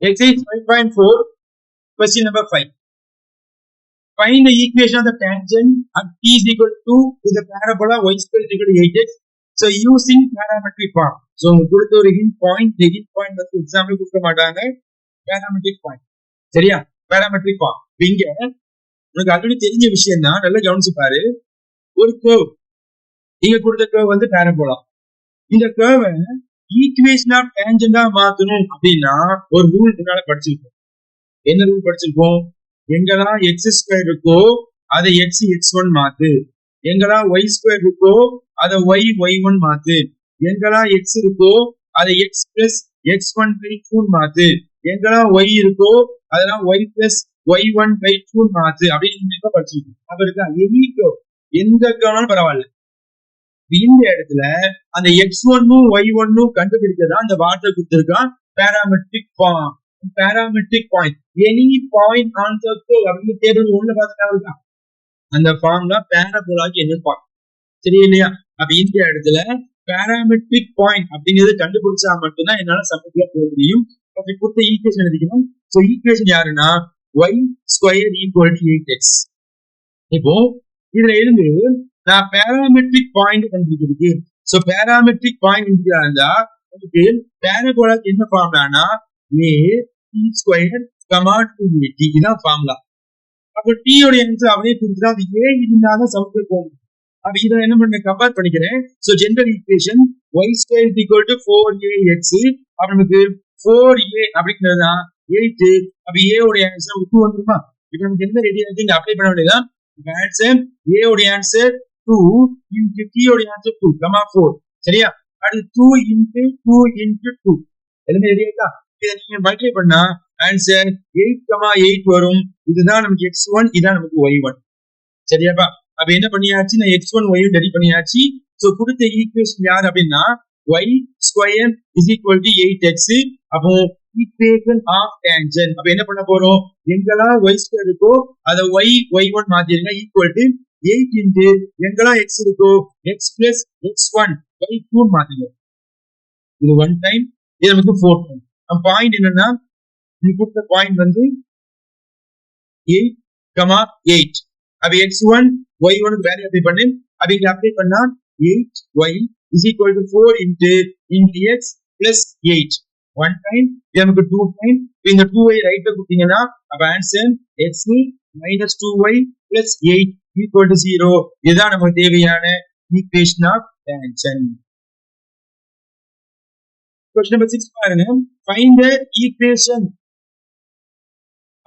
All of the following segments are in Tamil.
Exercise 5.4, question number 5. Find the equation of the tangent at t is equal to with the parabola y square is equal to 8x. So using parametric form. So கொடுத்த ஒரு hint point வந்து எக்ஸாம்பிள் கொடுக்க மாட்டாங்க. parametric point. சரியா? parametric form. இங்க உனக்கு ஆல்ரெடி தெரிஞ்ச விஷயம் தான், நல்லா கவனிச்சு பாரு. ஒரு curve. இங்க கொடுத்த curve வந்து parabola. இந்த curve ஈக்குவேஷன் ஆஃப் டேஞ்சண்டா மாத்தணும் அப்படின்னா ஒரு ரூல் இதனால படிச்சிருக்கோம். என்ன ரூல் படிச்சிருக்கோம்? எங்கெல்லாம் எக்ஸ் ஸ்கொயர் இருக்கோ அதை x1 மாத்து, எங்கெல்லாம் ஒய் ஸ்கொயர் இருக்கோ அதை y1 மாத்து, எங்கெல்லாம் எக்ஸ் இருக்கோ அதை x பிளஸ் x1/2 மாத்து, எங்கெல்லாம் y இருக்கோ அதெல்லாம் y பிளஸ் y1/2 மாத்து அப்படின்னு படிச்சிருக்கோம். அவருக்கு எந்த கவனம் பரவாயில்ல. இந்த இடத்துல அந்த x1 y1 கண்டுபிடிச்சதான் அந்த வார்த்தை கொடுத்திருக்கான் parametric form. parametric point, any point on the curve அப்படின்னு டேபிள் 1ல பார்த்துட்டா அந்த ஃபார்ம்ல parabola-க்கு என்ன ஃபார்ம், சரி இல்லையா? அப்ப இந்த இடத்துல parametric point அப்படிங்கிறது கண்டுபிடிச்சா மட்டும்தான் என்னால சமத்துல போக முடியும். அப்படி கொடுத்த ஈக்குவேஷன் எழுதிக்கணும். சோ ஈக்குவேஷன் யாருன்னா y square equal to 8x. இப்போ இதுல இருந்து நான் parametric பாயிண்ட் கண்டுபிடிக்கிறது. சோ parametric பாயிண்ட் இருந்தா உங்களுக்கு parabola-க்கு என்ன ஃபார்முலானா a t square, 2at இதான் ஃபார்முலா. அப்ப t உடைய ஆன்சர் அப்படியே கொடுத்துட்டா அது a இருந்தாலும் சமத்துவம் போகும். அப்ப இதை என்ன பண்ண கம்பேர் பண்ணிக்கிறேன். So general equation y square equal to 4ax, அப்ப நமக்கு 4a அப்படிங்கிறதா 8. அப்ப a உடைய ஆன்சர் 2 வந்துருமா? இப்ப நமக்கு என்ன ரெடி ஆகுது, இங்க அப்ளை பண்ண வேண்டியதான். ஆன்சர் a உடைய ஆன்சர் 2 into t உடைய ஆன்சர் 2, 4. சரியா? அடுத்து 2 into 2 into 2 எல்லாமே ரெடி ஆயிட்டா? இதை நீங்க மல்டிப்ளை பண்ணா ஆன்சர் 8,8 வரும். இதுதான் நமக்கு x1, இதான் நமக்கு y1. சரியாப்பா? அப்ப என்ன பண்ணியாச்சு, நான் x1 y ரெடி பண்ணியாச்சு. சோ கொடுத்த ஈக்குவேஷன் யார் அப்படின்னா y square is equal to 8x. அப்போ equation of tangent. அப்ப என்ன பண்ண போறோம், எங்கெல்லாம் y square இருக்கோ அதை y1 மாத்திருங்க equal to 8 into எங்கெல்லாம் x இருக்கோ x plus x1/2 மாத்துங்க. இது 1 டைம், இது நமக்கு 4 டைம். பாயிண்ட் என்னன்னா நீ கொடுத்த பாயிண்ட் வந்து 8,8. அப்ப x1 y1 வேல்யூ அப்ளை பண்ணு. அப்ப இங்க அப்ளை பண்ணா 8y is equal to 4 into x plus 8. 1 time, இது நமக்கு 2 டைம். இந்த 2y ரைட்ல கொடுத்தீங்கன்னா அப்ப answer x minus 2y plus 8 equal to 0. இதுதான் நமக்கு தேவையான equation of tangent. Question number 6 பாருங்க. Find the equation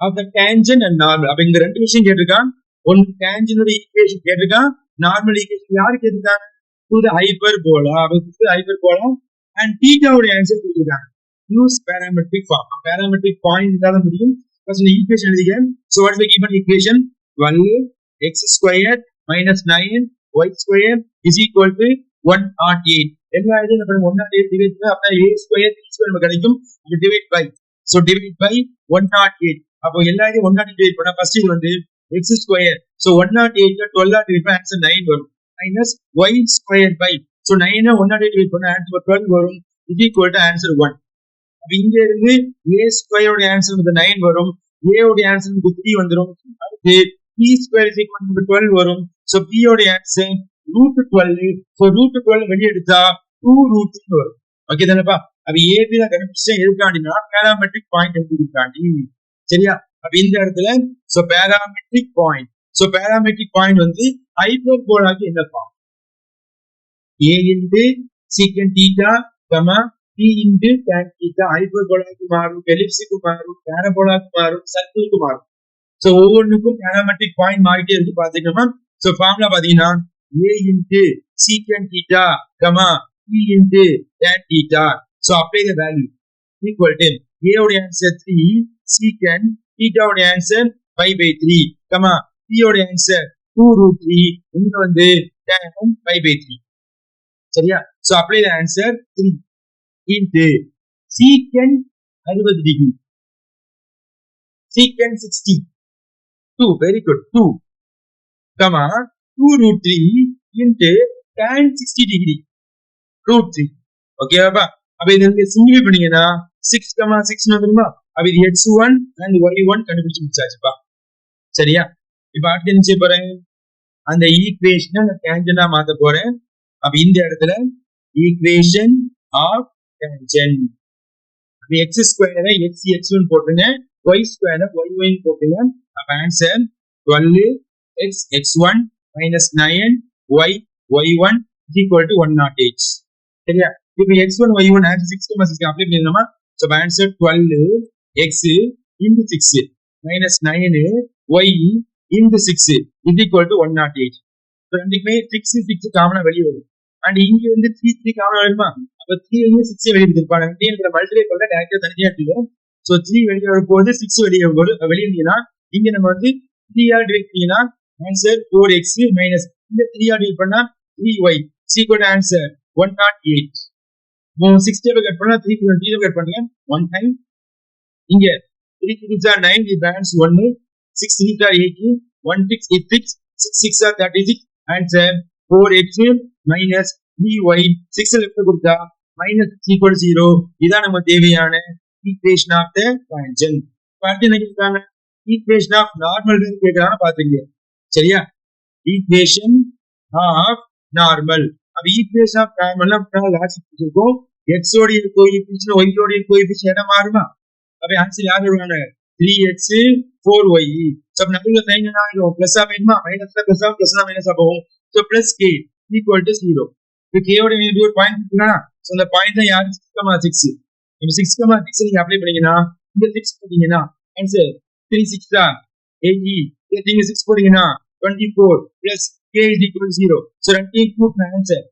of the tangent and normal. அப்ப இங்க ரெண்டு விஷயம் கேட்டிருக்கான். ஒன்னு tangent உடைய ஈக்குவேஷன் கேட்டிருக்கான், நார்மல் ஈக்குவேஷன் யாரு கேட்டிருக்காங்க? to the hyperbola. அப்ப hyperbola and theta உடைய ஆன்சர் கொடுத்திருக்காங்க. use parametric form. parametric point இதால முடியும். ஃபர்ஸ்ட் இந்த ஈக்குவேஷன் எழுதிங்க. So what is the given equation? 12x squared minus 9y squared is equal to 108. எல்லா இதுவும் நம்ம 108 டிவைட் பண்ணா அப்ப a square b square நமக்கு கிடைக்கும். அப்ப divide by, so divide by 108. அப்ப எல்லா இதுவும் 108 டிவைட் பண்ணா ஃபர்ஸ்ட் இது வந்து x square. சோ 108 ல 12 டிவைட் பண்ணா ஆன்சர் 9 வரும். minus y square by, so 9 108 divide பண்ணா ஆன்சர் 12 வரும். இது equal to ஆன்சர் 1. அப்ப இங்க இருந்து a square உடைய ஆன்சர் நமக்கு 9 வரும். a உடைய ஆன்சர் நமக்கு 3 வந்துரும். அடுத்து b square is equal to 12 வரும். சோ b உடைய ஆன்சர் √12. சோ √12 வெளிய எடுத்தா 2√3 வரும். ஓகே தானேப்பா? அப்ப ab தான் கண்டுபிடிச்சேன். எதுக்காண்டினா parametric point எடுத்துக்காண்டி. சரியா? அப்ப இந்த இடத்துல so parametric point. So parametric point வந்து ஹைப்பர்போலாக்கு என்ன form? a into secant theta, p into tan theta. ஹைப்பர்போலாக்கு மாறும், எலிப்ஸுக்கு மாறும், பாராபோலாக்கு மாறும், சர்க்கிளுக்கு மாறும். சோ ஒவ்வொன்றுக்கும் parametric point மாறிட்டே இருக்கு பாத்தீங்கன்னா. சோ ஃபார்முலா பாத்தீங்கன்னா a into secant theta, p into tan theta. So apply the value equal to a உடைய ஆன்சர் 3, secant theta உடைய ஆன்சர் 5/3, p உடைய ஆன்சர் 2√3, இங்க வந்து tan 5/3. சரியா? So apply the answer 3 into secant 60 degree, secant 60, 2, very good, 2, 2√3 into tan 60 degree, √3. ஓகேவாப்பா? அப்ப இதை சிம்பிளிஃபை பண்ணீங்கன்னா 6, 6 வந்துருமா? அப்ப இது x1 and y1 கண்டுபிடிச்சு முடிச்சாச்சுப்பா. சரியா? இப்ப அடுத்து என்ன செய்ய போறேன், அந்த ஈக்குவேஷனை நான் டேஞ்சனா மாத்த போறேன். அப்ப இந்த இடத்துல ஈக்குவேஷன் ஆஃப் டேஞ்சன், எக்ஸ் ஸ்கொயரை எக்ஸ் எக்ஸ்1 போட்டுங்க, ஒய் ஸ்கொயரை y1 போட்டுங்க. அப்ப answer 12 x x1 minus 9 y y1 is equal to 108. சரியா? இப்ப x1 y1 ஆன்சர் 6,6 அப்ளை பண்ணிடலாமா? So answer 12 x into 6 minus 9 y into 6 is equal to 108. So ரெண்டுமே 6 6 காமனா வெளிய வரும். அண்ட் இங்க வந்து 3 3 காமனா வருமா? அப்ப 3 வந்து 6 வெளிய எடுத்துப்பாங்க. ரெண்டையும் மல்டிப்ளை பண்ணா டைரக்டா தனியா எடுத்துக்கும். சோ 3 வெளிய வரும்போது 6 வெளிய வரும். வெளிய வந்தீங்கன்னா இங்க நம்ம வந்து 3 ஆல் டிவைட் பண்ணீங்கன்னா ஆன்சர் 4x minus இந்த 3 ஆல் டிவைட் பண்ணா 3y is equal to answer 108. 6 table cut பண்ணா 3 3 கட் பண்ணுங்க 1 டைம். இங்க 3 3 are 9, the balance 1, 6 3 are 18, 1 6 is 6, 6 6 are 36, answer 4x minus 3y. 6 left கொடுத்தா minus equal to 0. இதான் நம்ம தேவையான equation of the tangent. அடுத்து என்ன கேட்காங்க, equation of normal கேட்கறாங்க பாத்துங்க. சரியா? equation of normal. அப்ப equation of normal நம்ம லாஸ்ட் இருக்கும். x ஓட கோஎஃபிஷியன்ட் y ஓட கோஎஃபிஷியன்ட் என்ன மாறுமா? அப்ப ஆன்சர் யார் வருவாங்க, 3x 4y. சோ நடுவுல சைன் என்ன ஆகும், பிளஸ் ஆ வேணுமா, மைனஸ்ல பிளஸ் ஆ, பிளஸ்னா மைனஸ் ஆகும். So plus k equal to 0. இப்போ k ஓட வேல்யூ ஒரு பாயிண்ட் இருக்குனா, சோ அந்த பாயிண்ட் தான் யாரு 6,6. இப்போ 6,6 நீங்க அப்ளை பண்ணீங்கன்னா இந்த 6 போட்டீங்கன்னா ஆன்சர் 3 6 18. நீங்க 6 போட்டீங்கன்னா 24 plus k is equal to 0. So ரெண்டையும் கூட்டினா ஆன்சர்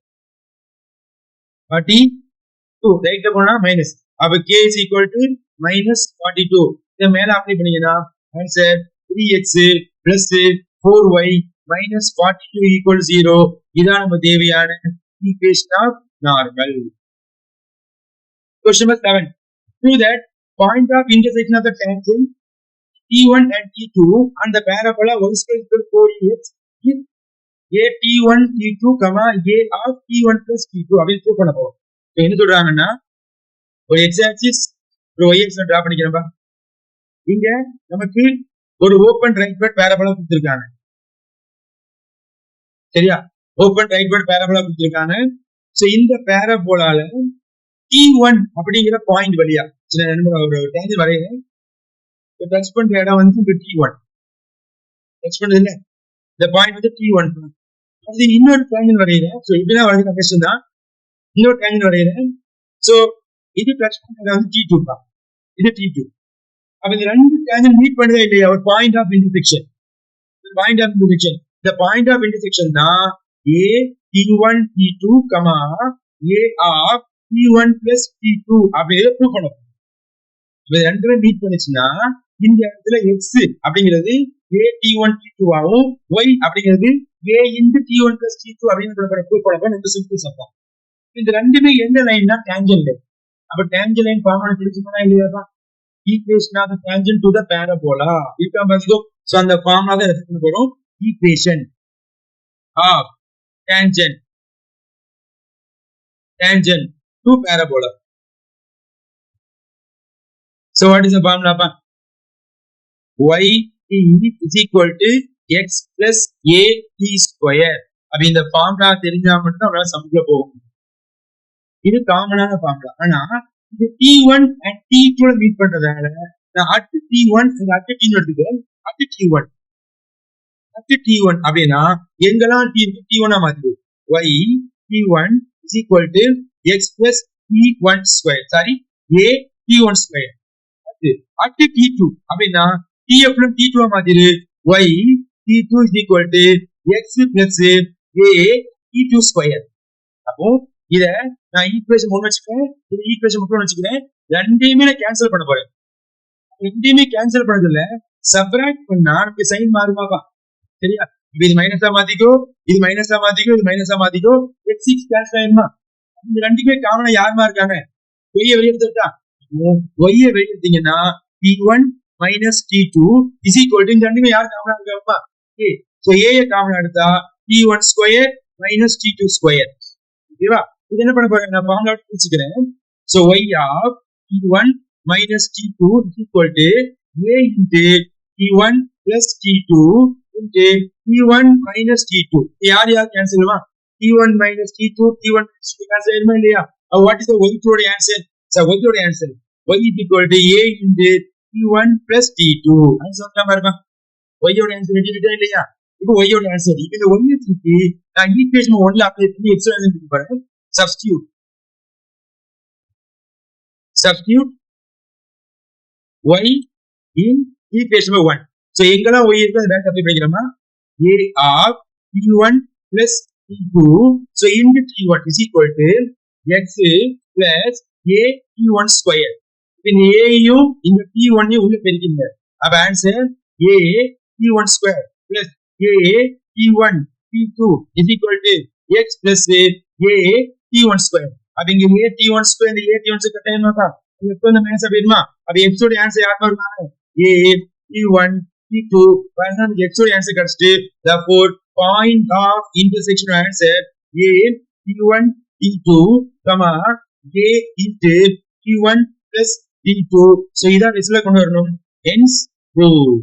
42. ரைட்ல போனா மைனஸ். அப்ப k is equal to minus 42. இத மேல அப்ளை பண்ணீங்கன்னா answer 3x plus 4y minus 42 equal to 0. இதான் நம்ம தேவையான equation of normal. Question number 7. Prove that point of intersection of the tangent T1 and T2 and the parabola y square equal to 4x is a T1 T2, a of T1 plus T2 அப்படின்னு ப்ரூவ் பண்ண போறோம். என்ன சொல்றாங்கன்னா, ஒரு x ஆக்சிஸ் ஒரு y ஆக்சிஸ் டிரா பண்ணிக்கிறோம்பா. இங்க நமக்கு ஒரு ஓபன் ரைட் பட் பேரபோலா கொடுத்திருக்காங்க. சரியா? ஓபன் ரைட் பட் பேரபோலா கொடுத்திருக்காங்க. சோ இந்த பேரபோலால T1 அப்படிங்கிற பாயிண்ட் வழியா ஒரு டேஞ்சன்ட் வரையறேன். டச் பண்ற இடம் வந்து T1. டச் பண்றது இல்ல, இந்த பாயிண்ட் வந்து T1. அது இன்னொரு டேஞ்சன்ட் வரையறேன். சோ இப்படிதான் வரையற கஷ்டம் தான். இன்னொரு டேஞ்சன்ட் வரையறேன். சோ இது டச் பண்ற இடம் வந்து T2 தான். இது T2. அப்ப இந்த ரெண்டு டேஞ்சன்ட் மீட் பண்ணுதே இல்லையா, ஒரு point of intersection. Point of intersection, இந்த பாயிண்ட் ஆஃப் இன்டர்செக்ஷன் தான் a T1 T2, a of T1 plus T2 அப்படிங்கறத ப்ரூவ் பண்ணணும். இது ரெண்டுமே மீட் பண்ணுச்சுன்னா இந்த இடத்துல x அப்படிங்கிறது a T1 T2 ஆகும், y அப்படிங்கிறது a into T1 plus T2 அப்படின்னு ப்ரூவ் பண்ணப்ப ரொம்ப சிம்பிள் சம்பவம். இந்த ரெண்டுமே எந்த லைன்னா டேஞ்சன்ட் லைன். அப்ப டேஞ்சன்ட் லைன் ஃபார்முலா தெரிஞ்சுக்கணும் இல்லையா? equation of the tangent to the parabola இருக்கா பாத்தீங்க. சோ அந்த ஃபார்முலா தான் ரெஃபர் பண்ண போறோம். equation of tangent to parabola. So what is the formula pa? y is equal to x plus a t square. அப்ப இந்த ஃபார்முலா தெரிஞ்சா மட்டும் தான் நம்மளால சம்ல போகும். இது காமனான ஃபார்முலா. ஆனா இது T1 and T2 மீட் பண்றதால நான் at T1 and at T2 எடுத்துக்கிறேன். at T1 அப்படின்னா எங்கெல்லாம் T1 ஆ மாத்துது, y T1 is equal to x plus T1 square. Sorry, a T1 square. at T2 அப்படின்னா T1 T2 ah மாத்திரு, y T2 is equal to x plus a T2 square. அப்போ இத நான் ஈக்குவேஷன் 1 வச்சுக்கிறேன், இது ஈக்குவேஷன் 2 வச்சுக்கிறேன். ரெண்டையுமே நான் கேன்சல் பண்ண போறேன். ரெண்டையுமே கேன்சல் பண்ணதுல சப்ட்ராக்ட் பண்ணா நமக்கு சைன் மாறுமாவா? சரியா? இது மைனஸா மாத்திக்கோ, இது மைனஸா மாத்திக்கோ, இது மைனஸா மாத்திக்கோ, x6 கேன்சல் ஆயிருமா? இந்த ரெண்டுமே காமனா யாருமா இருக்காங்க, y வெளிய எடுத்துட்டா. y வெளிய எடுத்தீங்கன்னா T1 minus T2 is equal to இந்த ரெண்டுமே யார் காமனா இருக்காங்கப்பா? a. சோ a காமனா எடுத்தா T1 square minus T2 square. ஓகேவா? இது என்ன பண்ண போறேன், நான் ஃபார்முலா பிரிச்சுக்கிறேன். So y of T1 minus t2 is equal to a into t1 plus t2 into t1 minus t2. யார் cancel ஆமா t1 minus t2 t1 minus t2 cancel ஆயிருமா இல்லையா? What is the y-ோட answer? So y-ோட answer y is equal to a into t1 plus t2. அது சொல்ல பாருங்க y-ோட answer ரெடியா இல்லையா? இப்போ y-ோட answer இப்போ இந்த y க்கு நான் ஈக்குவேஷன் 1ல அப்ளை பண்ணி x எழுதி பாருங்க. Substitute y in equation 1. So எங்கெல்லாம் y இருக்கு அதை டைரக்டா apply பண்ணிக்கிறோமா a of t1 plus t2 so into t1 is equal to x plus a t1 square. இந்த a யும் இந்த t1 யும் உள்ள பெருக்கிங்க. அப்ப answer a t1 square plus a t1 t2 is equal to x plus a t1 square. அப்ப இங்க a t1 square இந்த a t1 square கட்டாயமாக்கா இப்போ இந்த மைனஸ் அப்படிமா அப்ப x ஓட ஆன்சர் யார் வருவாங்க a t1 t2 பாருங்க x ஓட ஆன்சர் கிடைச்சிட்டு therefore point of intersection answer a t1 t2 comma a into t1 plus t2 so இத ரிசல்ட் கொண்டு வரணும் hence prove.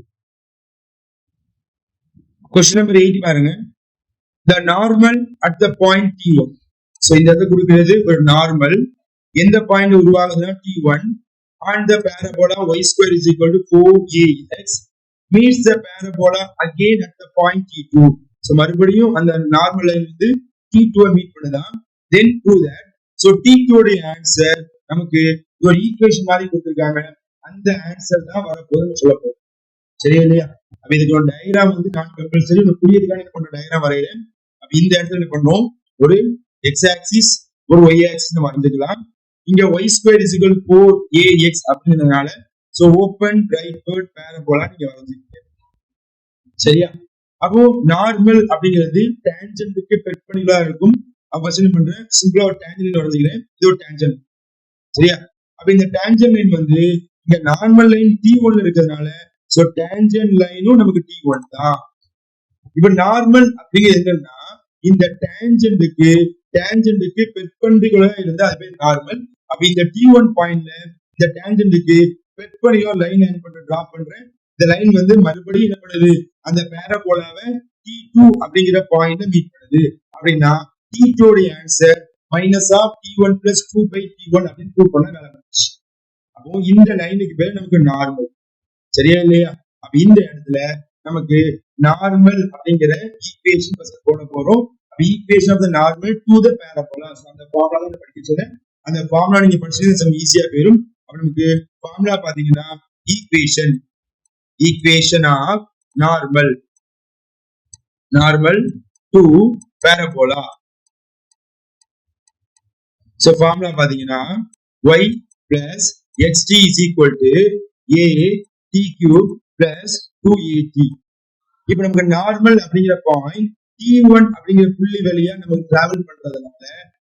Question number 8 பாருங்க the normal at the point t1 so இந்த இடத்துல கொடுக்கிறது ஒரு நார்மல் எந்த point உருவாகுதுன்னா t1 on the parabola y square is equal to 4ax meets the parabola again at the point t2 so மறுபடியும் அந்த நார்மல் லைன் வந்து t2 மீட் பண்ணுதா then prove that so t2 உடைய ஆன்சர் நமக்கு ஒரு ஈக்குவேஷன் மாதிரி கொடுத்திருக்காங்க அந்த ஆன்சர் தான் வரப்போகுதுன்னு சொல்ல போறோம் சரியா இல்லையா அப்ப இதுக்கு ஒரு டயகிராம் வந்து நான் கம்பல்சரி ஒரு புரியதுக்கான என்ன பண்ற டயகிராம் வரையறேன் அப்ப இந்த இடத்துல என்ன பண்ணோம் ஒரு x ஆக்சிஸ் ஒரு y ஆக்சிஸ் நம்ம வரைஞ்சுக்கலாம் இங்க y square is equal to 4ax அப்படின்றதுனால so open right hand parabola நீங்க வரைஞ்சிருக்கீங்க சரியா அப்போ நார்மல் அப்படிங்கிறது டான்ஜென்ட்க்கு பெர்பெண்டிகுலரா இருக்கும் அப்ப என்ன பண்றேன் சிம்பிளா ஒரு டான்ஜென்ட் வரைஞ்சிக்கிறேன் இது ஒரு டான்ஜென்ட் சரியா அப்ப இந்த டான்ஜென்ட் லைன் வந்து இங்க நார்மல் லைன் t1 இருக்கிறதுனால சோ டான்ஜென்ட் லைனும் நமக்கு t1 தான் இப்ப நார்மல் அப்படிங்கிறது என்னன்னா இந்த டான்ஜென்ட்க்கு பெர்பெண்டிகுலரா இருந்தா அது பேர் நார்மல் அப்ப இந்த t1 பாயிண்ட்ல இந்த டான்ஜென்ட்க்கு பெர்பெண்டிகுலர் லைன் என்ன பண்றேன் டிரா பண்றேன் இந்த லைன் வந்து மறுபடியும் என்ன பண்ணுது அந்த பாராபோலாவை t2 அப்படிங்கிற பாயிண்ட்ல மீட் பண்ணுது அப்படின்னா t2 உடைய answer minus of t1 plus 2 by t1 அப்படின்னு ப்ரூவ் பண்ண வேலை பண்ணுச்சு அப்போ இந்த லைனுக்கு பேர் நமக்கு நார்மல் சரியா இல்லையா அப்ப இந்த இடத்துல நமக்கு நார்மல் அப்படிங்கிற ஈக்குவேஷன் ஃபர்ஸ்ட் போட போறோம் equation of the normal to the parabola so அந்த ஃபார்முலா தான் படிச்சது அந்த ஃபார்முலா நீங்க படிச்சது ரொம்ப ஈஸியா போயிடும் அப்ப நமக்கு ஃபார்முலா பாத்தீங்கன்னா equation of normal to parabola so formula பாத்தீங்கன்னா y plus xt is equal to a t cube plus 2at இப்போ நமக்கு நார்மல் அப்படிங்கிற பாயிண்ட் t1 அப்படிங்கிற புள்ளி வழியா நம்ம டிராவல் பண்றதுனால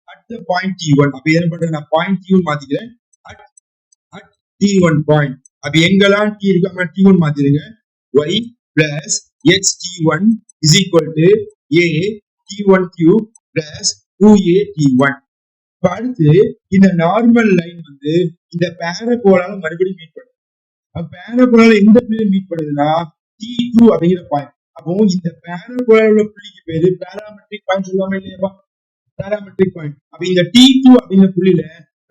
at the point t1 அப்ப என்ன பண்றேன் நான் point t1 மாத்திக்கிறேன் at t1 point அப்ப எங்கெல்லாம் t இருக்கு அங்க t1 மாத்திடுங்க y plus xt1 is equal to a t1 cube plus 2a t1 இப்ப அடுத்து இந்த நார்மல் லைன் வந்து இந்த பாராபோலால மறுபடியும் மீட் பண்ணுது அப்ப பாராபோலால எந்த புள்ளியில மீட் பண்ணுதுன்னா t2 அப்படிங்கிற பாயிண்ட் அப்போ இந்த பாராபோலால உள்ள புள்ளிக்கு பேரு பாராமெட்ரிக் பாயிண்ட் சொல்லுவாங்க இல்லையா பாராமெட்ரிக் பாயிண்ட் அப்ப இந்த t2 அப்படிங்கிற புள்ளியில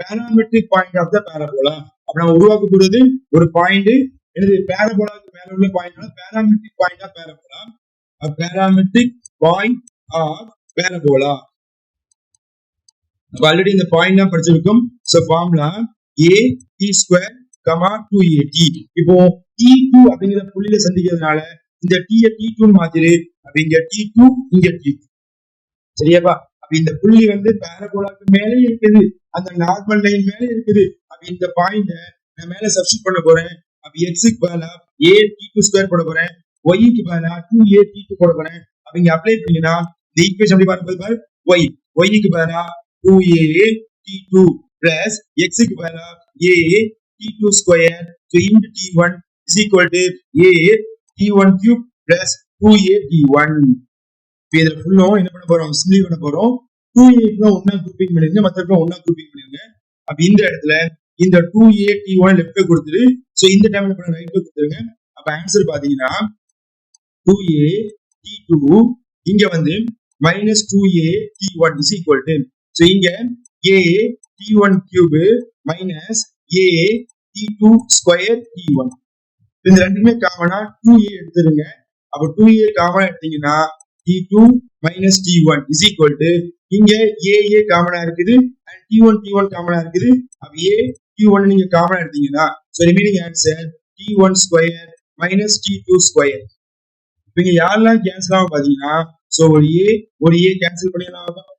parametric point of the parabola அப்ப நம்ம உருவாக்கப்படுறது ஒரு பாயிண்ட் எனது பாராபோலாக்கு மேல உள்ள point parametric point of parabola parametric point of parabola already இந்த பாயிண்ட் தான் படிச்சிருக்கோம் so formula a t square 2at இப்போ t2 அப்படிங்கிற புள்ளியில சந்திக்கிறதுனால இந்த t t2 மாதிரி அப்ப இங்க t2 இங்க t2 சரியாப்பா அப்ப இந்த புள்ளி வந்து பாராபோலாக்கு மேலே இருக்குது அந்த நார்மல் லைன் மேலே இருக்குது அப்ப இந்த பாயிண்ட நான் மேல சப்ஸ்டிட்யூட் பண்ண போறேன் அப்ப x க்கு பதிலா a t2 ஸ்கொயர் போட போறேன் y க்கு பதிலா 2a t2 போட போறேன் அப்ப இங்க அப்ளை பண்ணீங்கன்னா இந்த ஈக்குவேஷன் எப்படி பார்க்கும்போது பாரு y க்கு பதிலா 2a t2 plus x க்கு பதிலா a t2 square so into t1 is equal to a t1 cube plus 2a t1 இப்போ இத ஃபுல்லா என்ன பண்ண போறோம் சிம்பிளை பண்ண போறோம் 2a க்கு ஒண்ணா குரூப்பிங் பண்ணிருங்க மத்ததுக்கு ஒண்ணா குரூப்பிங் பண்ணிருங்க அப்ப இந்த இடத்துல இந்த 2a t1 லெஃப்ட்ல கொடுத்துரு. சோ இந்த டைம் என்ன பண்ண ரைட்ல கொடுத்துருங்க. அப்ப ஆன்சர் பாத்தீங்கன்னா 2a t2 இங்க வந்து minus 2a t1 is equal to, so இங்க a t1 cube minus a t2 square t1. இந்த ரெண்டுமே காமனா 2a எடுத்துருங்க. அப்ப 2a காமனா எடுத்தீங்கன்னா t2 minus t1 is equal to, இங்க a காமனா இருக்குது and t1 காமனா இருக்குது. அப்ப a t1 நீங்க காமனா எடுத்தீங்கன்னா so remaining answer t1 square minus t2 square. இங்க யாரெல்லாம் கேன்சல் ஆகும் பாத்தீங்கன்னா சோ ஒரு a கேன்சல் பண்ணிடலாம்.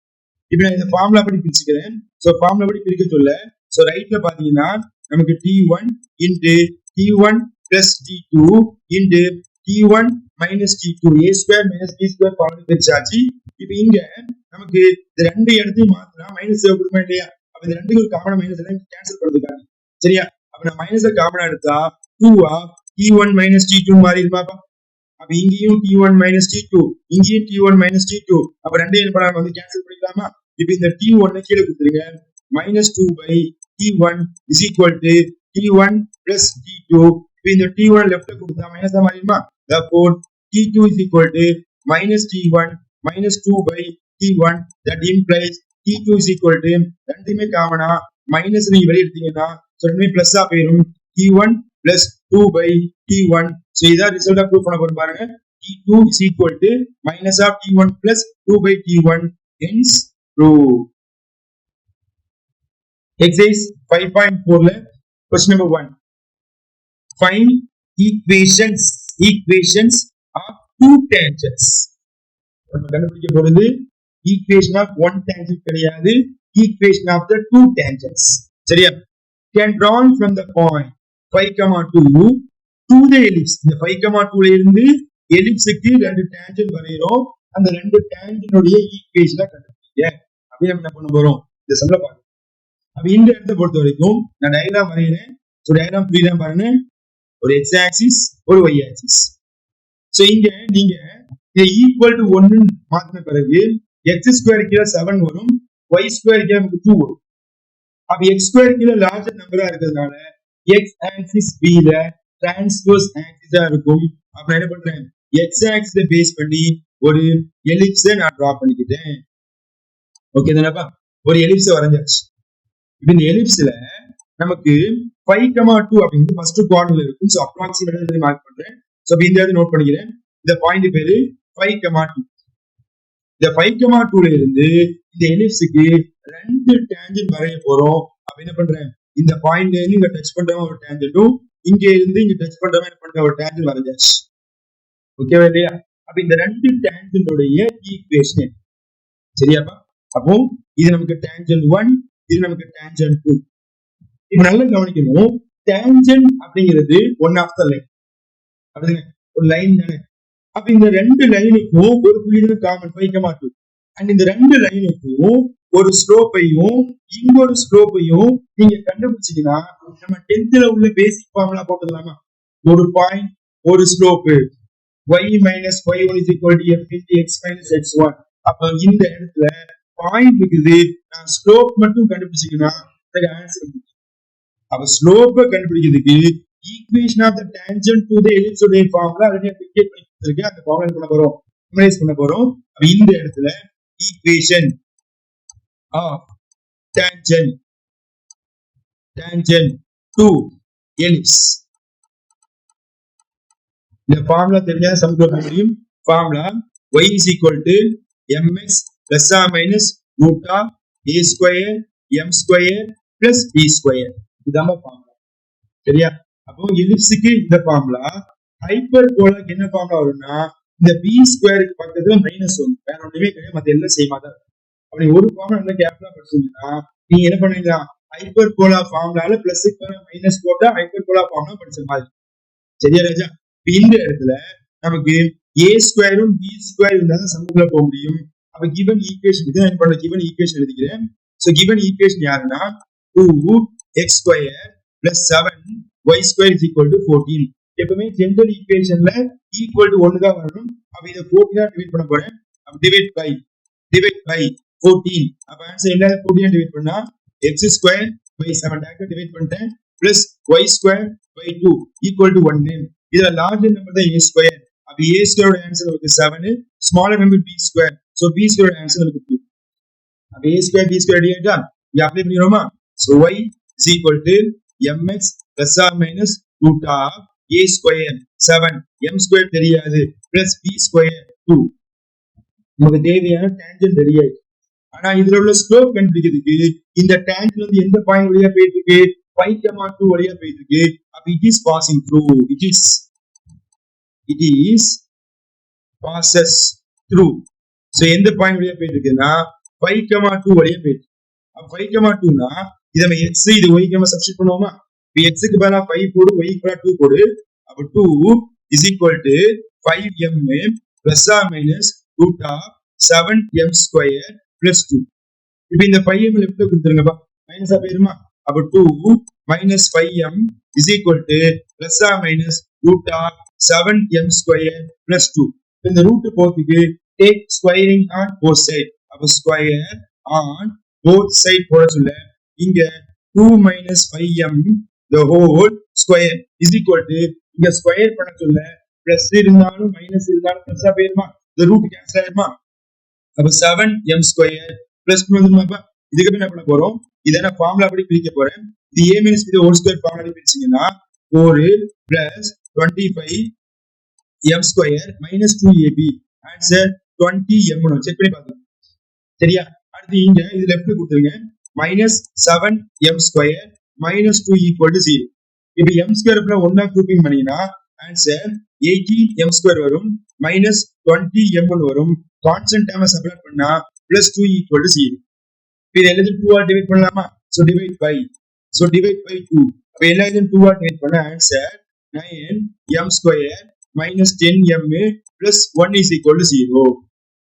இப்ப நான் இந்த ஃபார்முலா படி பிரிச்சுக்கிறேன். சோ ஃபார்முலா படி பிரிக்க சொல்ல சோ ரைட்ல பாத்தீங்கன்னா நமக்கு t1 into t1 plus t2 into t1 minus t2 a square minus b square formula பிரிச்சாச்சு. இப்ப இங்க நமக்கு இந்த ரெண்டு இடத்தையும் மாத்தினா மைனஸ் கொடுக்குமா இல்லையா? அப்ப இந்த ரெண்டுக்கு காமனா மைனஸ் எல்லாம் கேன்சல் பண்றதுக்காக சரியா? அப்ப நான் மைனஸ் காமனா எடுத்தா 2 t1 minus t2 மாறி இருப்பாப்பா. அப்ப இங்கேயும் t1 minus t2 இங்கேயும் t1 minus t2 அப்ப ரெண்டையும் என்ன பண்ணலாம் வந்து கேன்சல் பண்ணிக்கலாமா? இப்ப இந்த t1 கீழே கொடுத்துருங்க. minus 2 by t1 is equal to t1 plus t2. இப்ப இந்த t1 லெஃப்ட்ல கொடுத்தா மைனஸ் தான் மாறிடுமா? therefore t2 is equal to minus t1 minus 2 by t1. that implies t2 is equal to ரெண்டுமே காமனா மைனஸ் நீங்க வெளிய எடுத்தீங்கன்னா ரெண்டுமே பிளஸ் ஆ போயிடும். t1 plus 2 by t1. So இதான் ரிசல்ட்டா ப்ரூவ் பண்ண போறோம் பாருங்க. t2 is equal to minus of t1 plus 2 by t1. hence prove. Exercise 5.4ல question number 1. Find equations of two tangents. நம்ம கண்டுபிடிக்க போறது equation of one tangent கிடையாது, equation of the two tangents. சரியா? Can drawn from the point 5,2 to the ellipse. இந்த 5,2 ல இருந்து எலிப்ஸுக்கு ரெண்டு டேஞ்சன்ட் வரையறோம். அந்த ரெண்டு டேஞ்சன்டோட ஈக்குவேஷனை கண்டுபிடிங்க. அப்படி நம்ம என்ன பண்ண போறோம்? இந்த சம்ல பாருங்க. அப்ப இந்த இடத்தை பொறுத்த வரைக்கும் நான் டயகிராம் வரையறேன். சோ டயகிராம் புரியுதா பாருங்க. ஒரு x ஆக்சிஸ் ஒரு y ஆக்சிஸ். சோ இங்க நீங்க இதை ஈக்குவல் டு 1 மாத்தின பிறகு x² கீழ 7 வரும், y² கீழ நமக்கு 2 வரும். அப்ப x² கீழ லார்ஜர் நம்பரா இருக்கிறதுனால x ஆக்சிஸ் b ல டிரான்ஸ்வர்ஸ் ஆக்சிஸா இருக்கும். அப்ப என்ன பண்றேன்? x ஆக்சிஸை பேஸ் பண்ணி ஒரு எலிப்ஸை நான் டிரா பண்ணிக்கிட்டேன். ஓகே தானப்பா? ஒரு எலிப்ஸை வரைஞ்சாச்சு. இப்ப இந்த எலிப்ஸ்ல நமக்கு 5,2 அப்படிங்கிறது ஃபர்ஸ்ட் குவாட்ரன்ட்ல இருக்கும். சோ அப்ராக்ஸிமேட்டா மார்க் பண்றேன். சோ இந்த இடத்தை நோட் பண்ணிக்கிறேன். இந்த பாயிண்ட் பேரு 5,2. இந்த 5,2 ல இருந்து இந்த எலிப்ஸுக்கு ரெண்டு டேஞ்சன்ட் வரைய போறோம். அப்ப என்ன பண்றேன்? இந்த பாயிண்ட்ல இருந்து இங்க டச் பண்ற ஒரு டேஞ்சன்ட்டும் இங்க இருந்து இங்க டச் பண்ற மாதிரி பண்ற ஒரு டேஞ்சன்ட் வரைஞ்சாச்சு. ஓகேவா இல்லையா? அப்ப இந்த ரெண்டு டேஞ்சன்டோட ஈக்குவேஷன் சரியாப்பா? அப்போ இது நமக்கு டேஞ்சன்ட் 1, இது நமக்கு டேஞ்சன்ட் 2. இப்ப நல்லா கவனிக்கணும். டேஞ்சன்ட் அப்படிங்கிறது ஒன் ஆஃப் த லைன். அப்படிங்க ஒரு லைன் தானே. அப்ப இந்த ரெண்டு லைனுக்கும் ஒரு புள்ளி காமன் 5,2 அண்ட் இந்த ரெண்டு லைனுக்கும் ஒரு ஸ்லோப்பையும் இங்க ஒரு ஸ்லோப்பையும் நீங்க கண்டுபிடிச்சீங்கன்னா நம்ம 10th ல உள்ள பேசிக் ஃபார்முலா போட்டுடலாமா? ஒரு பாயிண்ட் ஒரு slope y minus y1 is equal to f into x minus x1. அப்ப இந்த இடத்துல பாயிண்ட் இருக்குது, நான் ஸ்லோப் மட்டும் கண்டுபிடிச்சீங்கன்னா எனக்கு ஆன்சர். அப்ப ஸ்லோப்பை கண்டுபிடிக்கிறதுக்கு equation of the tangent to the ellipse உடைய ஃபார்முலா ஆல்ரெடி டிக்டேட் பண்ணி கொடுத்திருக்கேன். அந்த ஃபார்முலா பண்ண போறோம், மெமரைஸ் பண்ண போறோம். அப்ப இந்த இடத்துல equation of tangent to ellipse, இந்த ஃபார்முலா தெரிஞ்சா சம் போட முடியும். Formula y is equal to mx plus or minus root of a square m square plus b square. இதாம ஃபார்முலா சரியா? அப்போ எலிப்ஸுக்கு இந்த ஃபார்முலா, ஹைப்பர்போலாக்கு என்ன ஃபார்முலா வரும்னா இந்த b ஸ்கொயருக்கு பக்கத்துல மைனஸ் வரும். வேற ஒண்ணுமே கிடையாது, மத்த எல்லாம் சேமா தான். அப்படி ஒரு ஃபார்முலா நல்லா கேப்லா படிச்சீங்கன்னா நீங்க என்ன பண்ணீங்களா? ஹைப்பர்போலா ஃபார்முலால பிளஸ்க்கு பதிலா மைனஸ் போட்டா ஹைப்பர்போலா ஃபார்முலா படிச்ச மாதிரி. சரியா ராஜா? இந்த இடத்துல நமக்கு a ஸ்கொயரும் b ஸ்கொயர் இருந்தாலும் சம்முக்குள்ள போக முடியும். அப்ப given ஈக்குவேஷன் இது என்ன பண்ண given ஈக்குவேஷன் எழுதிக்கிறேன். சோ given ஈக்குவேஷன் யாருன்னா 2x square plus 7y square is equal to 14. எப்பவுமே ஜெனரல் ஈக்குவேஷன்ல ஈக்குவல் டு 1 தான் வரணும். அப்ப இத 14 ஆ டிவைட் பண்ண போறேன். அப்ப டிவைட் பை 14. அப்ப ஆன்சர் என்ன? 14 டிவைட் பண்ணா x square by 7 direct divide பண்ணிட்டேன் plus y square by 2 equal to 1 இதுல larger number தான் a square அப்ப a square ஓட ஆன்சர் நமக்கு 7 smaller number b square so b square ஓட ஆன்சர் நமக்கு 2 அப்ப a square b square ரெடியாட்டா இங்க apply பண்ணிரோமா so y is equal to mx plus or minus root of a square 7 m square தெரியாது plus b square 2 நமக்கு தேவையான டேன்ஜென்ட் ரெடி ஆயிடுச்சு ஆனா இதுல உள்ள ஸ்லோப் கண்டுபிடிக்கிறதுக்கு இந்த டேன்ஜென்ட் வந்து எந்த பாயிண்ட் வழியா போயிட்டு இருக்கு 5,2 வழியா போயிட்டு இருக்கு அப்ப it is passing through it is passes through so எந்த பாயிண்ட் வழியா போயிட்டு இருக்குன்னா 5,2 வழியா போயிட்டு அப்ப 5,2 னா இத நம்ம x இது y க்கு சப்ஸ்டிட்யூட் பண்ணுவோமா இப்ப x க்கு பதிலா 5 போடு y க்கு பதிலா 2 போடு அப்ப 2 is equal to 5m plus or minus root of 7m square plus 2 இப்ப இந்த 5m லெஃப்ட்ல கொடுத்துருங்கப்பா மைனஸா போயிருமா அப்ப 2 minus 5m is equal to plus or minus root of 7m square plus 2 இந்த ரூட் போறதுக்கு take squaring on both side அப்ப square on both side போட சொல்ல இங்க 2 minus 5m the whole square is equal to இங்க ஸ்கொயர் பண்ண சொல்ல பிளஸ் இருந்தாலும் மைனஸ் இருந்தாலும் பிளஸ்ஸா போயிருமா இந்த ரூட் கேன்சல் ஆயிருமா அப்ப 7m square plus 2 வந்துருமாப்பா இதுக்கு என்ன பண்ண போறோம் இத நான் ஃபார்முலா படி பிரிக்க போறேன் இது a minus b whole square formula பிரிச்சீங்கன்னா 4 plus 25m square minus 2ab answer 20m னு செக் பண்ணி பாருங்க சரியா அடுத்து இங்க இது லெஃப்ட் கொடுத்துருங்க minus 7m square minus 2 equal to 0 இப்ப m square அப்புறம் 1 குரூப்பிங் பண்ணீங்கன்னா ஆன்சர் 18m square வரும் minus 20m வரும் கான்ஸ்டன்ட் டேர்மை சப்ராக்ட் பண்ணா plus 2 equal to 0 இது எல்லாத்தையும் 2 ஆல் டிவைட் பண்ணலாமா so divide by 2 அப்ப எல்லாத்தையும் 2 ஆல் டிவைட் பண்ணா answer 9m square minus 10m plus 1 is equal to 0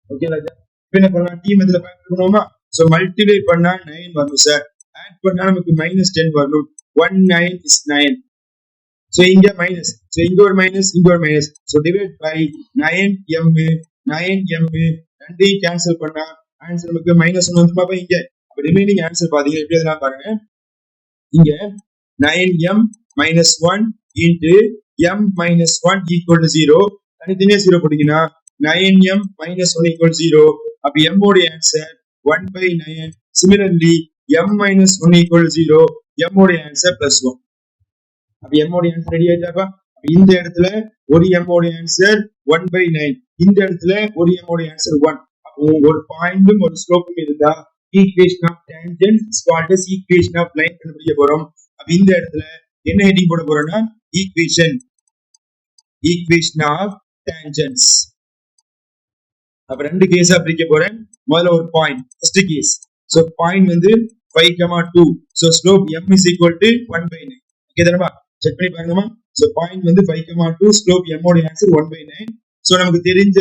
okay ராஜா இப்ப என்ன பண்ணலாம் t மெத்தட்ல பயன்படுத்தணுமா so multiply பண்ணா 9 வரும் சார் ஆட் பண்ணா நமக்கு -10 வரும் 19 is 9 so இங்க மைனஸ் so இங்க ஒரு மைனஸ் இங்க ஒரு minus so divide by 9m ரெண்டையும் கேன்சல் பண்ணா ஆன்சர் நமக்கு -1 வந்துமா அப்ப இங்க அப்ப ரிமைனிங் ஆன்சர் பாத்தீங்க எப்படி எழுதலாம் பாருங்க இங்க 9m minus 1 into m minus 1 equal to 0 தனித்தனியா 0 போட்டீங்கன்னா 9m minus 1 equal to 0 அப்ப m ஓட answer 1 by 9 similarly m minus 1 equal to 0 m ஓட ஆன்சர் +1 அப்ப m ஓட ஆன்சர் ரெடி ஆயிட்டாப்பா இந்த இடத்துல ஒரு m ஓட ஆன்சர் 1 by 9 இந்த இடத்துல ஒரு m ஓட ஆன்சர் 1 அப்போ ஒரு பாயிண்டும் ஒரு ஸ்லோப்பும் இருந்தா equation of tangent is called as equation of line கண்டுபிடிக்க போறோம் அப்ப இந்த இடத்துல என்ன ஹெட்டிங் போட போறோம்னா equation of tangents அப்ப ரெண்டு கேஸா பிரிக்க போறேன் முதல்ல ஒரு point first case so point வந்து 5,2 so slope m is equal to 1 by 9 okay தானே செக் பண்ணி பாருங்கமா சோ பாயிண்ட் வந்து 5,2 ஸ்லோப் m ஓட ஆன்சர் 1 by 9 சோ நமக்கு தெரிஞ்ச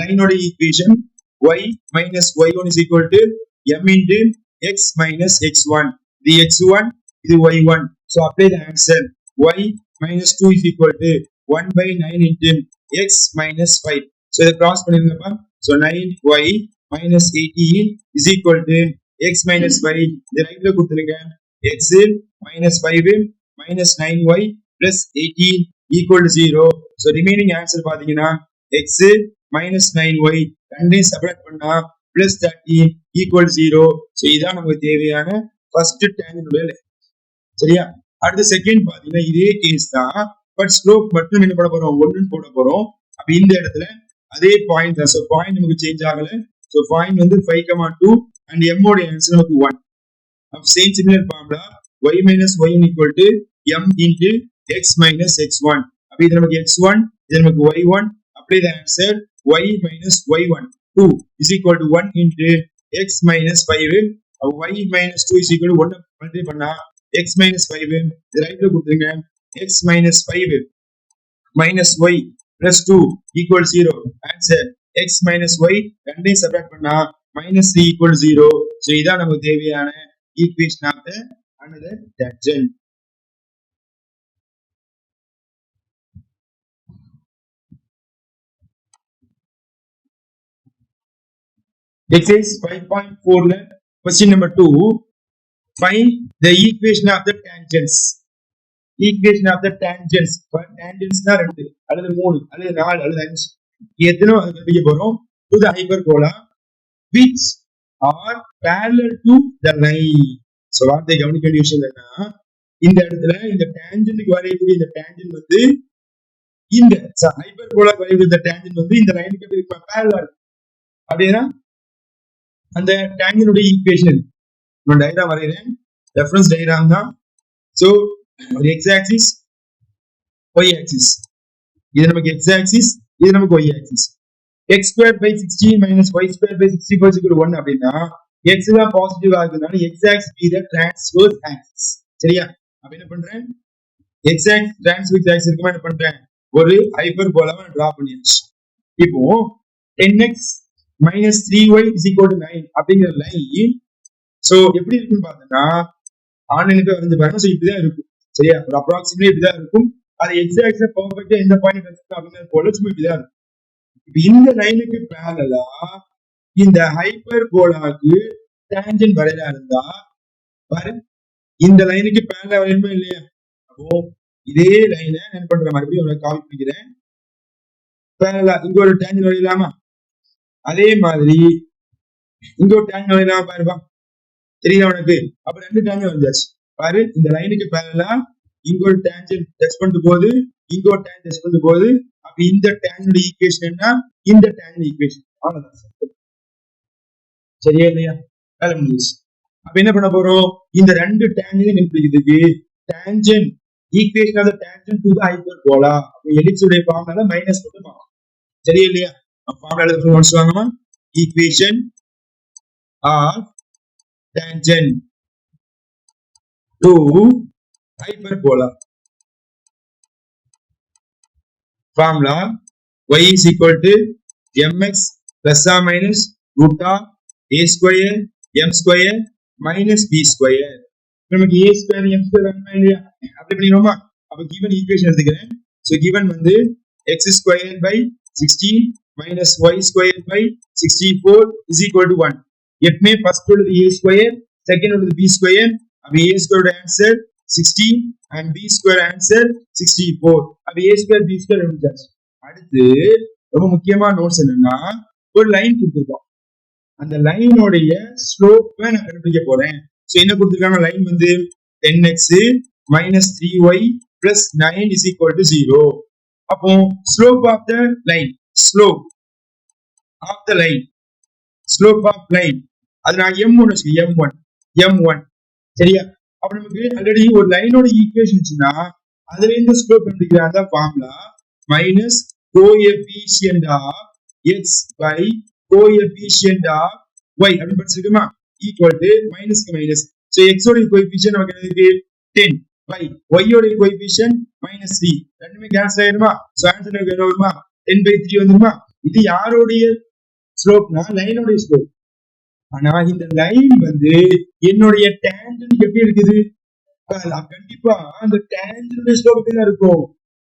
லைனோட equation y minus y1 is equal to m into x minus x1 the x1 இது y1 so apply the answer y minus 2 is equal to 1 by 9 into x minus 5 so இதை cross பண்ணிருங்கப்பா so 9y minus 18 is equal to x minus 5 இது ரைட்ல கொடுத்துருங்க x minus 5 minus 9y plus 18 equal to 0 so remaining answer பாத்தீங்கன்னா x minus 9y ரெண்டையும் சப்ராக்ட் பண்ணா plus 13 equal to 0 so இதான் நமக்கு தேவையான ஃபர்ஸ்ட் டேன்ஜென்ட் உடைய லைன் சரியா அடுத்து செகண்ட் பாத்தீங்கன்னா இதே கேஸ் தான் பட் ஸ்லோப் மட்டும் என்ன பண்ண போறோம் 1 போட போறோம் அப்ப இந்த இடத்துல அதே பாயிண்ட் தான் சோ பாயிண்ட் நமக்கு சேஞ்ச் ஆகல சோ பாயிண்ட் வந்து 5,2 and m ஓட ஆன்சர் நமக்கு 1 அப்ப same similar formula y minus y1 equal to m into x minus x1 அப்ப இது நமக்கு x1 இது நமக்கு y1 apply the answer y minus y1 2 is equal to 1 into x minus 5 y minus 2 is equal to 1 multiply பண்ணா x minus 5 இது ரைட்ல கொடுத்துருங்க x minus 5 minus y plus 2 equal to 0 answer x minus y ரெண்டையும் சப்ராக்ட் பண்ணா minus 3 equal to 0 so இதான் நமக்கு தேவையான equation of the another tangent exercise 5.4 ல question number 2 find the equation of the tangents. Equation of the tangents. Tangents தான் 2 அல்லது 3 அல்லது 4 அல்லது 5 எத்தனோ அது கண்டுபிடிக்க போறோம். to the hyperbola which are parallel to the line. So வார்த்தை கவனிக்க வேண்டிய விஷயம் என்னன்னா இந்த இடத்துல இந்த டான்ஜென்ட்க்கு வரையக்கூடிய இந்த டான்ஜென்ட் வந்து இந்த ஹைப்பர்போலா வரையக்கூடிய இந்த டான்ஜென்ட் வந்து இந்த லைனுக்கு parallel அப்படினா அந்த டான்ஜென்ட் ஈக்குவேஷன் நான் டயகிராம் வரையறேன். ரெஃபரன்ஸ் டயகிராம் தான். சோ ஒரு x ஆக்சிஸ் y ஆக்சிஸ் இது நமக்கு x ஆக்சிஸ் இது நமக்கு y axis x squared by 16 minus y squared by 64 equal to 1 அப்படினா x தான் positive ஆகுதுனால x axis be the transverse axis. சரியா? அப்ப என்ன பண்றேன்? x axis transverse axis இருக்குமா என்ன பண்றேன்? ஒரு ஹைப்பர்போலாவை டிரா பண்ணியாச்சு. இப்போ 10x minus 3y is equal to 9 அப்படிங்கிற லைன் சோ எப்படி இருக்குன்னு பார்த்தா ஆன்லைன்ல வரைஞ்சு பாருங்க. சோ இப்படிதான் இருக்கும். சரியா? ஒரு அப்ராக்ஸிமேட் இப்படிதான் இருக்கும். அது x axis பெர்ஃபெக்ட்டா எந்த பாயிண்ட் எடுத்து அப்படிங்கற போல சும்மா இப்படிதான் இருக்கும். இந்த லைனுக்கு பேரலா இந்த ஹைப்பர்போலாக்கு டான்ஜென்ட் வரையறா இருந்தா பாரு இந்த லைனுக்கு பேரலா வரையணுமா இல்லையா? அப்போ இதே லைனை என்ன பண்ற மறுபடியும் உங்களுக்கு கால் பண்ணிக்கிறேன். பேரலா இங்க ஒரு டான்ஜென்ட் வரையலாமா? அதே மாதிரி இங்க ஒரு டான்ஜென்ட் வரையலாமா பாருப்பா. தெரியுதா உனக்கு? அப்ப 2 டான்ஜென்ட் வந்தாச்சு. பாரு இந்த லைனுக்கு பேரலா இங்க ஒரு டான்ஜென்ட் டச் பண்ணிட்டு போகுது, இங்க ஒரு டான்ஜென்ட் டச் பண்ணிட்டு போகுது. அப்ப இந்த டான்ஜென்ட் ஈக்குவேஷன் என்ன? இந்த டான்ஜென்ட் ஈக்குவேஷன். அவ்வளவுதான். சரியா இல்லையா? வேலை முடிஞ்சிச்சு. அப்ப என்ன பண்ண போறோம்? இந்த 2 டான்ஜென்ட் கண்டுபிடிக்கிறதுக்கு tangent equation of the tangent to the hyperbola அப்ப எலிப்ஸ் உடைய ஃபார்முலா மைனஸ் போட்டு மாறும். சரியா இல்லையா? ஃபார்முலா எழுத நோட்ஸ் வாங்குமா? ஈக்குவேஷன் ஆஃப் டான்ஜென்ட் டு hyperbola formula y is equal to mx plus or minus root of a square m square minus b square. நமக்கு a square m square வேணுமா இல்லையா? அப்ளை பண்ணிரோமா? அப்ப given equation எடுத்துக்கிறேன். so given வந்து x square by 16 minus y square by 64 is equal to 1. எப்பமே ஃபர்ஸ்ட் உள்ளது a square, செகண்ட் உள்ளது b square. அப்ப a square ஓட answer 16 and b square answer 64. அப்ப a square b square எழுதியாச்சு. அடுத்து ரொம்ப முக்கியமான நோட்ஸ் என்னன்னா ஒரு லைன் கொடுத்திருக்கோம். அந்த லைனோடைய ஸ்லோப்பை நான் கண்டுபிடிக்க போறேன். சோ என்ன கொடுத்திருக்காங்க? லைன் வந்து 10x minus 3y plus 9 is equal to 0. அப்போ slope of the line, slope of the line, slope of line அது நான் m1 வச்சுக்கேன். m1 சரியா? அப்ப நமக்கு ஆல்ரெடி ஒரு லைனோட ஈக்குவேஷன் இருந்துச்சுன்னா அதுல இருந்து ஸ்லோப் கண்டுபிடிக்கிற அந்த formula minus coefficient of X by coefficient of Y அப்படின்னு படிச்சிருக்குமா? ஈக்குவல் டு மைனஸ்க்கு மைனஸ். சோ எக்ஸ் ஓட கோஎஃபிஷியன்ட் நமக்கு என்னது? 10 பை ஒய் ஓட கோஎஃபிஷியன்ட் மைனஸ் 3. ரெண்டுமே கேன்சல் ஆயிருமா? சோ ஆன்சர் நமக்கு என்ன வருமா? 10/3 வந்துருமா? இது யாரோடைய ஸ்லோப்னா லைனோட ஸ்லோப். ஆனா இந்த லைன் வந்து என்னுடைய டான்ஜென்ட் எப்படி இருக்குது? கண்டிப்பா அந்த டான்ஜென்ட் ஸ்லோப் தான் இருக்கும்,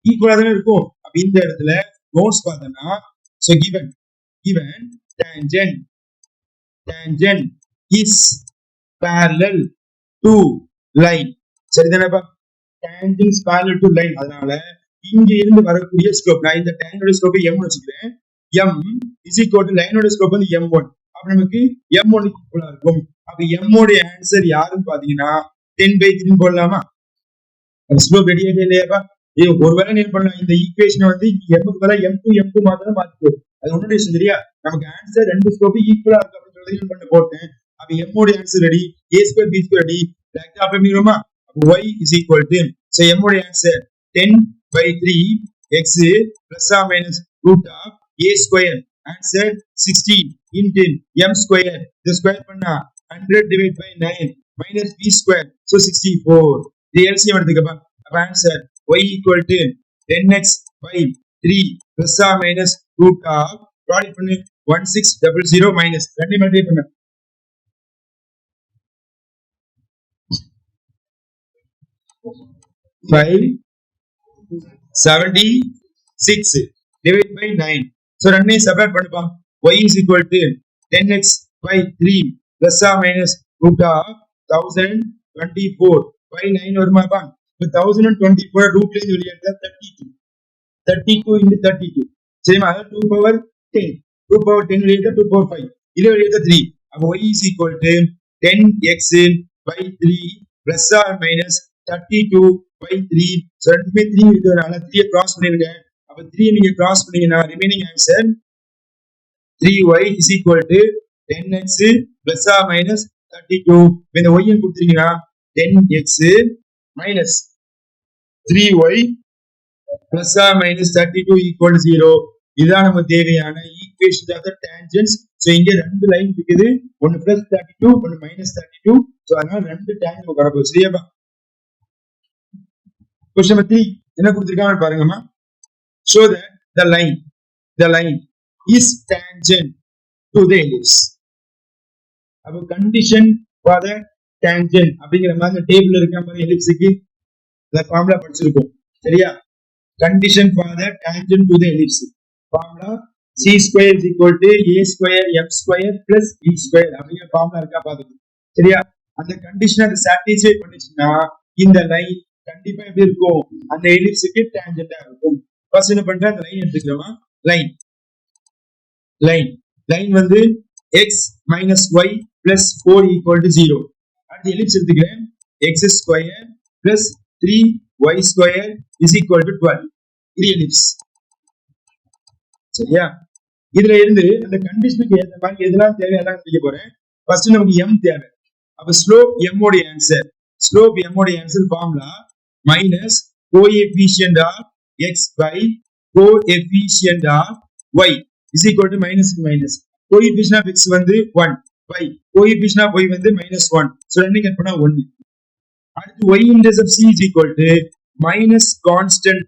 ஈக்குவலா தானே இருக்கும். அப்ப இந்த இடத்துல நோட்ஸ் பார்த்தனா so given tangent is parallel to line. சரிதானேப்பா? tangent is parallel to line. அதனால இங்க இருந்து வரக்கூடிய ஸ்லோப் நான் இந்த டான்ஜென்ட் ஸ்லோப் m வச்சுக்கிறேன். m is equal to லைனோட ஸ்லோப் வந்து m1. அப்ப நமக்கு m1 ஈக்குவலா இருக்கும். அப்ப m ஓட ஆன்சர் யாருன்னு பாத்தீங்கன்னா 10/3 போடலாமா? ஸ்லோப் ரெடி ஆயிட்டே இல்லையாப்பா? ஒருவேளை நீ பண்ணலாம் இந்த ஈக்குவேஷன் வந்து m க்கு பதிலா m2 மாத்திரம் மாத்திக்கோ. அது ஒண்ணும் விஷயம் சரியா? நமக்கு ஆன்சர் 2 ஸ்லோப் ஈக்குவலா இருக்கு அப்படிங்கறத பண்ண போட்டேன். அப்ப m ஓட answer ready, a square b square ready. டைரக்டா அப்ளை பண்ணிரோமா? அப்ப y is equal to so m ஓட answer 10/3 x plus or minus root of a square answer 16 into m square. The square பண்ணா 100 divided by 9 minus b square so 64. இது LCM எடுத்துக்கப்பா. அப்ப answer y equal to 10x by 3 plus or minus root of product பண்ணு 1600 minus 2 மல்டிப்ளை பண்ணு 576 divided by 9. So ரெண்டே செப்பரேட் பண்ணுப்பா. y is equal to 10x by 3 plus or minus root of 1024 by 9 வருமாப்பா. இப்போ 1024 ரூட்ல இருந்து வெளியே எடுத்தா 32 into 32 சரிமா, அதாவது 2 power 10 2 power 10 வெளியே எடுத்தா 2 power 5 இது வெளியே எடுத்தா 3. அப்போ y is equal to 10x by 3 plus or minus 32 by 3. So ரெண்டுமே 3 இருக்கிறதுனால 3 கிராஸ் பண்ணிருங்க. அப்போ 3 நீங்க கிராஸ் பண்ணீங்கன்னா remaining answer 3y is equal to 10x plus or minus 32. இந்த y கொடுத்தீங்கன்னா 10x minus 3y plus or minus 32 equal to 0. இதுதான் நமக்கு தேவையான ஈக்குவேஷன் ஆஃப் தி டான்ஜென்ட்ஸ். சோ இங்க ரெண்டு லைன் இருக்குது, ஒன்னு +32 ஒன்னு -32. சோ அதனால ரெண்டு டான்ஜென்ட் நமக்கு வரப்போகுது. சரியாப்பா? क्वेश्चन नंबर 3 என்ன கொடுத்திருக்காங்க பாருங்கம்மா. show that the line is tangent to the ellipse. அப்ப கண்டிஷன் ஃபார் தி டான்ஜென்ட் அப்படிங்கிற மாதிரி டேபிள்ல இருக்க மாதிரி எலிப்ஸ்க்கு இந்த ஃபார்முலா படிச்சிருக்கோம். சரியா? condition for the tangent to the ellipse formula c square is equal to a square m square plus b square அப்படிங்கிற ஃபார்முலா இருக்கா பாத்துக்கோங்க. சரியா? அந்த கண்டிஷனை அது சாட்டிஸ்ஃபை பண்ணிச்சுன்னா இந்த லைன் கண்டிப்பா எப்படி இருக்கும், அந்த எலிப்ஸ்க்கு டான்ஜென்ட்டா இருக்கும். ஃபர்ஸ்ட் என்ன பண்றேன், அந்த லைன் எடுத்துக்கிறோமா. லைன் வந்து x minus y plus 4 equal to 0. அடுத்து எலிப்ஸ் எடுத்துக்கிறேன், x square plus 3y square is equal to 12. இது எலிப்ஸ். சரியா? இதுல இருந்து அந்த கண்டிஷனுக்கு ஏற்ற மாதிரி எதெல்லாம் தேவை எல்லாம் கண்டுபிடிக்க போறேன். ஃபர்ஸ்ட் நமக்கு m தேவை. அப்ப ஸ்லோப் m உடைய answer formula minus coefficient of x by coefficient of y is equal to minus. Coefficient of x வந்து 1 by கோஎஃபிஷியன்ட் ஆஃப் y வந்து -1. சோ ரெண்டையும் கட் பண்ணா 1. அடுத்து y intercept c is equal to minus constant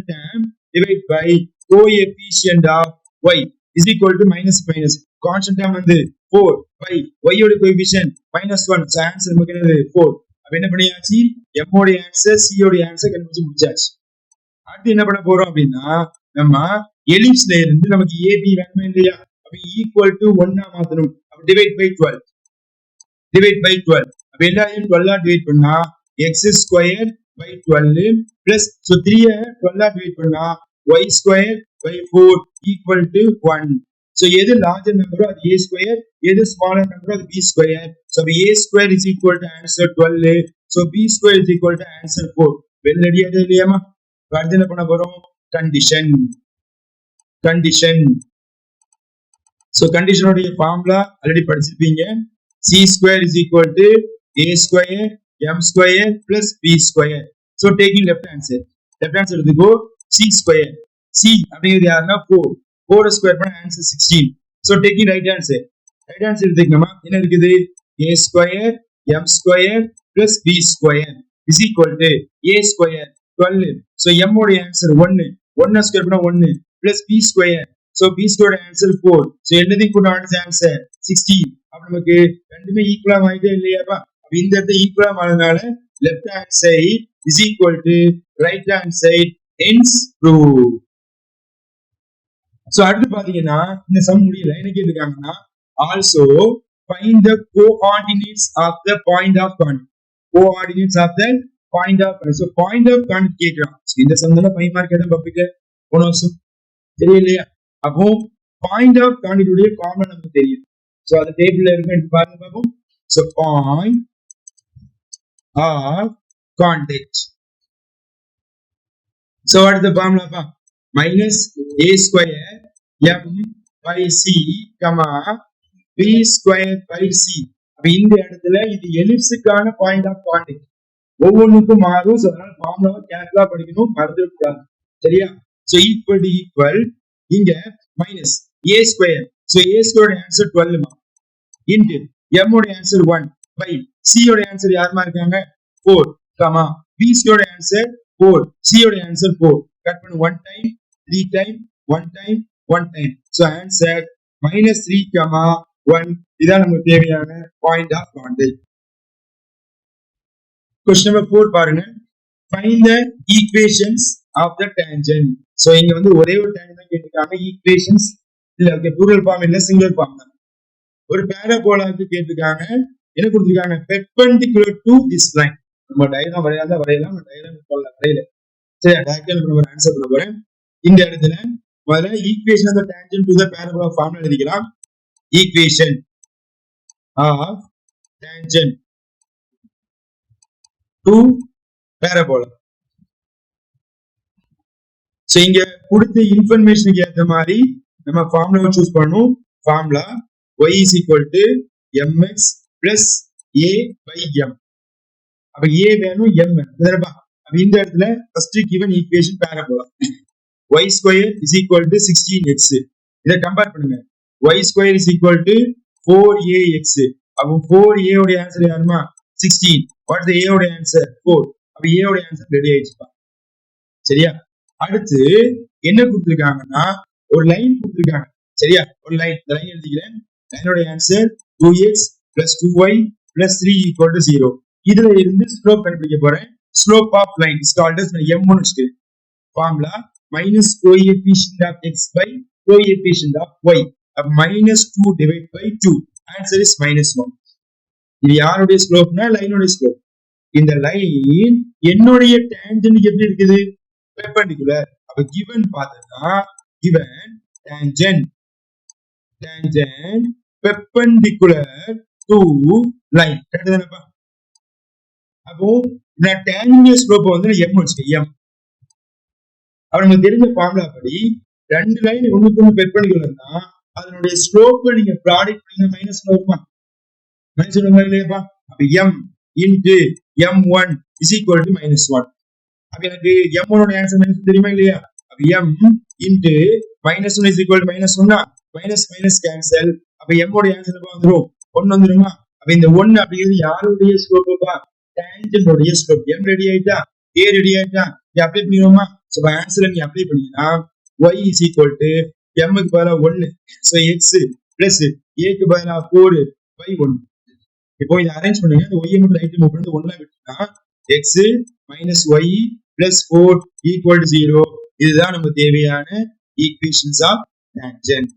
term divided by coefficient of y is equal to minus. Constant term வந்து 4 by y ஓட coefficient -1. so answer நமக்கு என்னது 4. அப்ப என்ன பண்ணியாச்சு, m ஓட ஆன்சர் c ஓட ஆன்சர் கண்டுபிடிச்சு முடிச்சாச்சு. அடுத்து என்ன பண்ண போறோம் அப்படின்னா, நம்ம எலிப்ஸ்ல இருந்து நமக்கு ab வேணுமே இல்லையா, அப்ப ஈக்குவல் டு 1 மாத்தணும். அப்ப டிவைட் பை 12 அப்ப எல்லாரையும் 12 டிவைட் பண்ணா x square by 12 plus so 3 12 divide பண்ணா y square by 4 equal to 1. so எது larger number அது a square, எது smaller number அது b square. so a square is equal to answer 12. so b square is equal to answer 4. வெள்ளடி அது இல்லையாமா. அடுத்து என்ன பண்ண போறோம், கண்டிஷன். so condition உடைய ஃபார்முலா ஆல்ரெடி படிச்சிருப்பீங்க. c square is equal to a square m square plus b square. so taking left hand side எடுத்துக்கோ. c square, c அப்படிங்கிறது யாருன்னா 4 ஸ்கொயர் பண்ண answer 16. so taking right hand side எடுத்துக்கணுமா. என்ன இருக்குது, a square m square plus b square is equal to a square 12. so m ஓட ஆன்சர் 1 ஸ்கொயர் பண்ணா 1 plus b square. so b square answer 4. so everything put on answer 16. அப்ப நமக்கு ரெண்டுமே ஈக்குவலா ஆயிட்டே இல்லையாப்பா. அப்ப இந்த இடத்துல ஈக்குவலா ஆனதுனால left hand side is equal to right hand side, hence proved. so அடுத்து பாத்தீங்கன்னா இந்த சம் முடியல. என்ன கேட்டிருக்காங்கன்னா, also find the coordinates of the point of contact. so point of contact கேக்குறான். இந்த சம் தான 5 மார்க் கேட்ட பப்ளிக் போன வருஷம் தெரியலையா. அப்போ பாயிண்ட் ஆஃப் கான்டெக்ட் உடைய காமன் நமக்கு தெரியும். சோ அந்த டேபிள்ல இருக்கு, எடுத்து பாருங்க பாப்போம். So point of contact. So அடுத்த ஃபார்முலாப்பா minus a square m by c b square by c. அப்ப இந்த இடத்துல இது எலிப்ஸுக்கான பாயிண்ட் ஆஃப் கான்டெக்ட். ஒவ்வொன்றுக்கும் மாறும். சோ அதனால ஃபார்முலாவை கேர்ஃபுல்லா படிக்கணும், மறந்துடக்கூடாது. சரியா? சோ ஈக்குவல் இங்க minus a square. So a square answer 12 மா இன்டு m ஓட ஆன்சர் 1 பை c ஓட ஆன்சர் யாருமா இருக்காங்க 4 comma b square answer 4 c ஓட ஆன்சர் 4. கட் பண்ணு 1 time 3 time 1 time 1 time. So answer -3 comma 1. இதான் நமக்கு தேவையான point of contact. Question number 4 பாருங்க. find the equations of the tangent. So இங்க வந்து ஒரே ஒரு tangent தான் கேட்டிருக்காங்க. ஈக்குவேஷன்ஸ் இல்ல, ஓகே, ப்ளூரல் ஃபார்ம் இல்ல, சிங்குலர் ஃபார்ம் தான். ஒரு பாராபோலாக்கு கேட்டிருக்காங்க. என்ன கொடுத்திருக்காங்க perpendicular to this line நம்ம டயகிராம் வரையலாம் வரையல சரி டைரக்டா நம்ம ஆன்சர் பண்ண போறேன் இந்த இடத்துல முதல்ல equation of the tangent to the parabola formula எழுதிக்கலாம் equation of tangent to parabola so இங்க கொடுத்த இன்ஃபர்மேஷனுக்கு ஏத்த மாதிரி நம்ம ஃபார்முலா சூஸ் பண்ணனும் formula y is equal to mx plus a by m அப்ப a வேணும் m வேணும் அப்ப இந்த இடத்துல first given equation parabola y square is equal to 16x இத கம்பேர் பண்ணுங்க y square is equal to 4ax அப்ப 4a உடைய ஆன்சர் யாருமா 16 what the a உடைய ஆன்சர் 4 அப்ப a உடைய ஆன்சர் ரெடி ஆயிடுச்சுப்பா சரியா அடுத்து என்ன கொடுத்திருக்காங்கன்னா ஒரு லைன் கொடுத்திருக்காங்க சரியா ஒரு லைன் இந்த லைன் எழுதிக்கிறேன் லைனோட answer 2x plus 2y plus 3 equal to 0 இதுல இருந்து ஸ்லோப் கண்டுபிடிக்க போறேன் slope of line is called as m னு வச்சுக்கிறேன் formula minus coefficient of x by coefficient of y அப்ப minus 2 divided by 2 answer is minus 1 இது யாருடைய ஸ்லோப்னா லைனோட ஸ்லோப் இந்த லைன் என்னுடைய டான்ஜென்ட் எப்படி இருக்குது perpendicular அப்ப given பார்த்தா given tangent perpendicular to line கரெக்ட்டா அப்போ நான் tangent slope வந்து m வச்சுட்டேன் m அப்ப நமக்கு தெரிஞ்ச ஃபார்முலா படி ரெண்டு லைன் ஒண்ணுக்கு ஒண்ணு பெர்பெண்டிகுலர்னா அதனுடைய ஸ்லோப் நீங்க ப்ராடக்ட் பண்ணீங்க மைனஸ் வருமா மைனஸ் வருமா இல்லையாப்பா அப்ப m into m1 is equal to minus 1 அப்ப எனக்கு m1 ஓட ஆன்சர் மைனஸ் தெரியுமா இல்லையா அப்ப m into minus 1 is equal to minus 1 minus minus cancel அப்ப m ஓட ஆன்சர் என்ன வந்துரும் 1 வந்துருமா அப்ப இந்த 1 அப்படிங்கிறது யாருடைய ஸ்லோப்பா டான்ஜென்ட் உடைய ஸ்லோப் m ரெடி ஆயிட்டா a ரெடி ஆயிட்டா இத அப்ளை பண்ணிரோமா சோ ஆன்சர் நீ அப்ளை பண்ணீங்கன்னா y is equal to m க்கு பதிலா 1 சோ x plus a க்கு பதிலா 4 by 1 இப்போ இத அரேஞ்ச் பண்ணுங்க இந்த y மட்டும் ரைட் மூவ் பண்ணி 1 ல விட்டுனா x minus y plus 4 equal to 0 இதுதான் நமக்கு தேவையான ஈக்குவேஷன்ஸ் ஆஃப் டான்ஜென்ட்